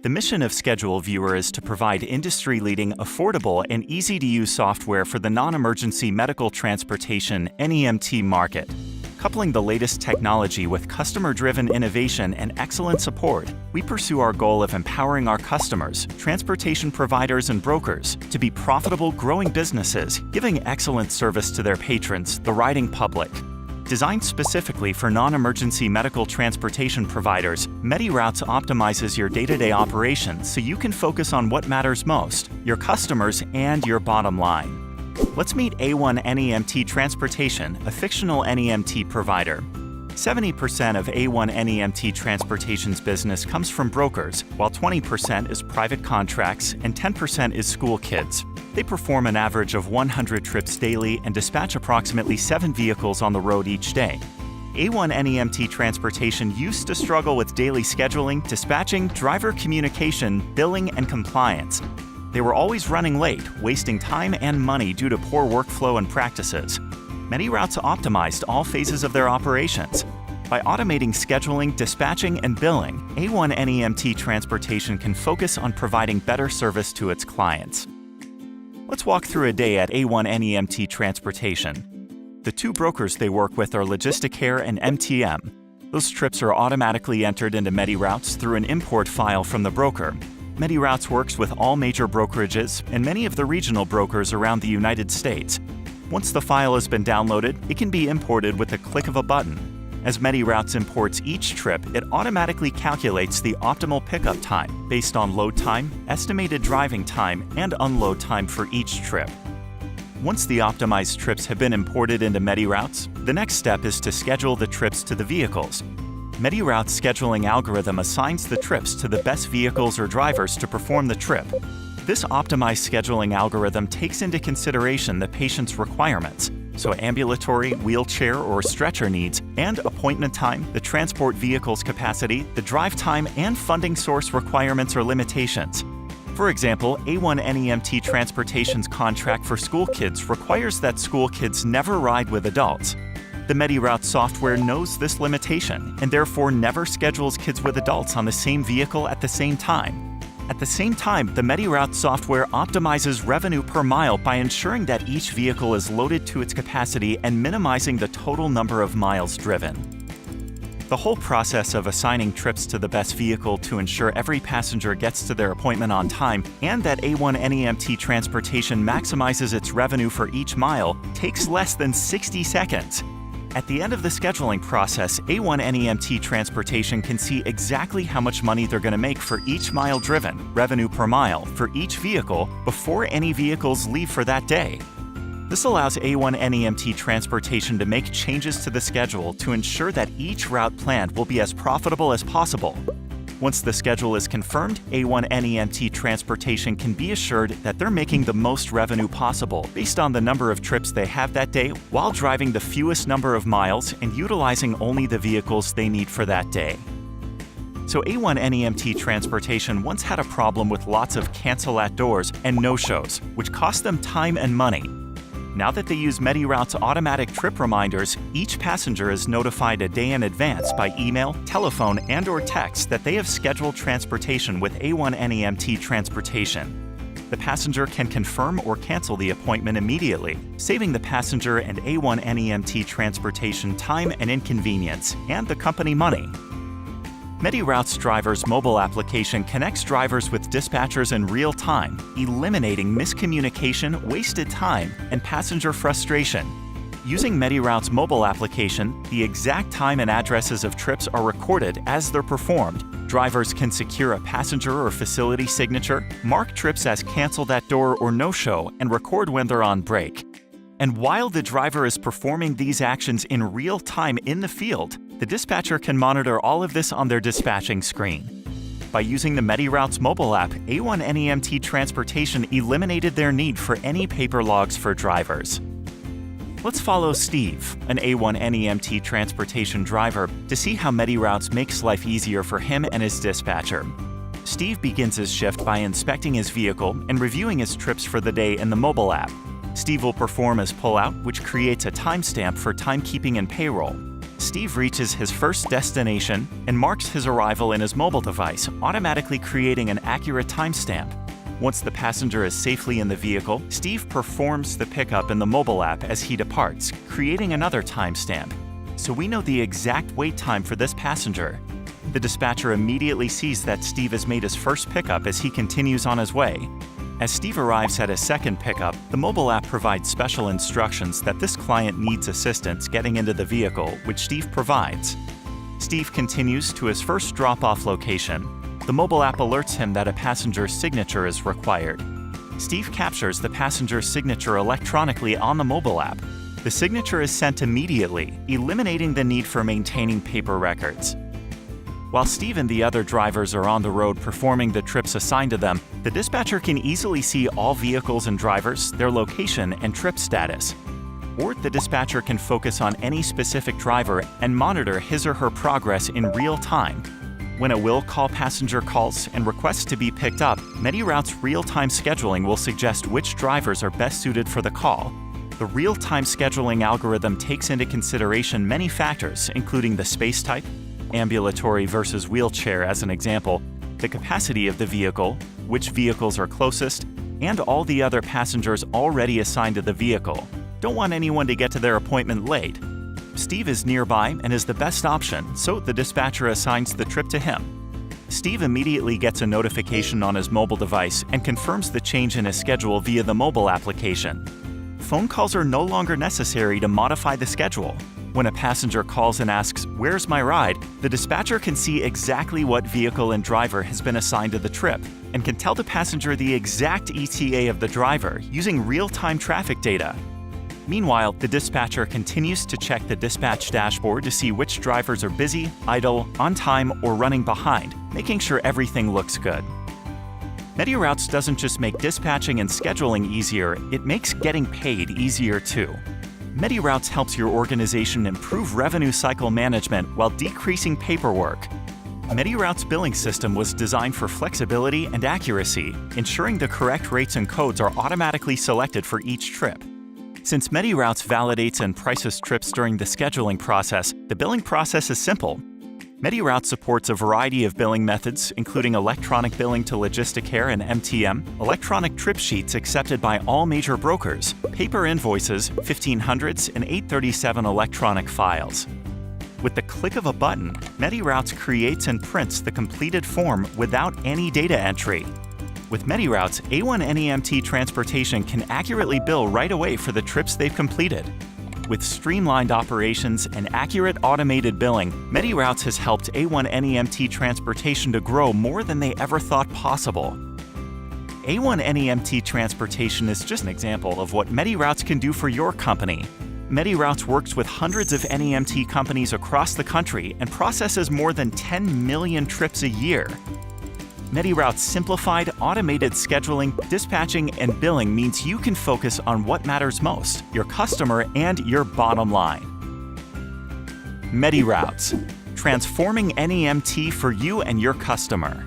The mission of Schedule Viewer is to provide industry-leading, affordable, and easy-to-use software for the non-emergency medical transportation (NEMT) market. Coupling the latest technology with customer-driven innovation and excellent support, we pursue our goal of empowering our customers, transportation providers, and brokers to be profitable, growing businesses, giving excellent service to their patrons, the riding public. Designed specifically for non-emergency medical transportation providers, MediRoutes optimizes your day-to-day operations so you can focus on what matters most, your customers and your bottom line. Let's meet A1 NEMT Transportation, a fictional NEMT provider. 70% of A1 NEMT Transportation's business comes from brokers, while 20% is private contracts and 10% is school kids. They perform an average of 100 trips daily and dispatch approximately 7 vehicles on the road each day. A1 NEMT Transportation used to struggle with daily scheduling, dispatching, driver communication, billing, and compliance. They were always running late, wasting time and money due to poor workflow and practices. MediRoutes optimized all phases of their operations. By automating scheduling, dispatching, and billing, A1 NEMT Transportation can focus on providing better service to its clients. Let's walk through a day at A1 NEMT Transportation. The two brokers they work with are Logisticare and MTM. Those trips are automatically entered into MediRoutes through an import file from the broker. MediRoutes works with all major brokerages and many of the regional brokers around the United States. Once the file has been downloaded, it can be imported with a click of a button. As MediRoutes imports each trip, it automatically calculates the optimal pickup time based on load time, estimated driving time, and unload time for each trip. Once the optimized trips have been imported into MediRoutes, the next step is to schedule the trips to the vehicles. MediRoutes' scheduling algorithm assigns the trips to the best vehicles or drivers to perform the trip. This optimized scheduling algorithm takes into consideration the patient's requirements, so ambulatory, wheelchair, or stretcher needs, and appointment time, the transport vehicle's capacity, the drive time, and funding source requirements or limitations. For example, A1 NEMT Transportation's contract for school kids requires that school kids never ride with adults. The MediRoutes software knows this limitation and therefore never schedules kids with adults on the same vehicle at the same time. At the same time, the MediRoutes software optimizes revenue per mile by ensuring that each vehicle is loaded to its capacity and minimizing the total number of miles driven. The whole process of assigning trips to the best vehicle to ensure every passenger gets to their appointment on time and that A1 NEMT Transportation maximizes its revenue for each mile takes less than 60 seconds. At the end of the scheduling process, A1 NEMT Transportation can see exactly how much money they're going to make for each mile driven, revenue per mile, for each vehicle before any vehicles leave for that day. This allows A1 NEMT Transportation to make changes to the schedule to ensure that each route planned will be as profitable as possible. Once the schedule is confirmed, A1 NEMT Transportation can be assured that they're making the most revenue possible based on the number of trips they have that day while driving the fewest number of miles and utilizing only the vehicles they need for that day. So A1 NEMT Transportation once had a problem with lots of cancel at doors and no-shows, which cost them time and money. Now that they use MediRoutes' automatic trip reminders, each passenger is notified a day in advance by email, telephone, and/or text that they have scheduled transportation with A1 NEMT Transportation. The passenger can confirm or cancel the appointment immediately, saving the passenger and A1 NEMT Transportation time and inconvenience, and the company money. MediRoutes Driver's mobile application connects drivers with dispatchers in real time, eliminating miscommunication, wasted time, and passenger frustration. Using MediRoutes' mobile application, the exact time and addresses of trips are recorded as they're performed. Drivers can secure a passenger or facility signature, mark trips as canceled at door or no-show, and record when they're on break. And while the driver is performing these actions in real time in the field, the dispatcher can monitor all of this on their dispatching screen. By using the MediRoutes mobile app, A1 NEMT Transportation eliminated their need for any paper logs for drivers. Let's follow Steve, an A1 NEMT Transportation driver, to see how MediRoutes makes life easier for him and his dispatcher. Steve begins his shift by inspecting his vehicle and reviewing his trips for the day in the mobile app. Steve will perform his pullout, which creates a timestamp for timekeeping and payroll. Steve reaches his first destination and marks his arrival in his mobile device, automatically creating an accurate timestamp. Once the passenger is safely in the vehicle, Steve performs the pickup in the mobile app as he departs, creating another timestamp. So we know the exact wait time for this passenger. The dispatcher immediately sees that Steve has made his first pickup as he continues on his way. As Steve arrives at his second pickup, the mobile app provides special instructions that this client needs assistance getting into the vehicle, which Steve provides. Steve continues to his first drop-off location. The mobile app alerts him that a passenger's signature is required. Steve captures the passenger's signature electronically on the mobile app. The signature is sent immediately, eliminating the need for maintaining paper records. While Steve and the other drivers are on the road performing the trips assigned to them, the dispatcher can easily see all vehicles and drivers, their location, and trip status. Or the dispatcher can focus on any specific driver and monitor his or her progress in real time. When a will call passenger calls and requests to be picked up, MediRoute's real-time scheduling will suggest which drivers are best suited for the call. The real-time scheduling algorithm takes into consideration many factors, including the space type, ambulatory versus wheelchair as an example, the capacity of the vehicle, which vehicles are closest, and all the other passengers already assigned to the vehicle. Don't want anyone to get to their appointment late. Steve is nearby and is the best option, so the dispatcher assigns the trip to him. Steve immediately gets a notification on his mobile device and confirms the change in his schedule via the mobile application. Phone calls are no longer necessary to modify the schedule. When a passenger calls and asks, "Where's my ride?" the dispatcher can see exactly what vehicle and driver has been assigned to the trip and can tell the passenger the exact ETA of the driver using real-time traffic data. Meanwhile, the dispatcher continues to check the dispatch dashboard to see which drivers are busy, idle, on time, or running behind, making sure everything looks good. MediRoutes doesn't just make dispatching and scheduling easier, it makes getting paid easier too. MediRoutes helps your organization improve revenue cycle management while decreasing paperwork. MediRoute's billing system was designed for flexibility and accuracy, ensuring the correct rates and codes are automatically selected for each trip. Since MediRoutes validates and prices trips during the scheduling process, the billing process is simple. MediRoutes supports a variety of billing methods, including electronic billing to Logisticare and MTM, electronic trip sheets accepted by all major brokers, paper invoices, 1500s, and 837 electronic files. With the click of a button, MediRoutes creates and prints the completed form without any data entry. With MediRoutes, A1 NEMT Transportation can accurately bill right away for the trips they've completed. With streamlined operations and accurate automated billing, MediRoutes has helped A1 NEMT Transportation to grow more than they ever thought possible. A1 NEMT Transportation is just an example of what MediRoutes can do for your company. MediRoutes works with hundreds of NEMT companies across the country and processes more than 10 million trips a year. MediRoute's simplified, automated scheduling, dispatching, and billing means you can focus on what matters most, your customer and your bottom line. MediRoutes, transforming NEMT for you and your customer.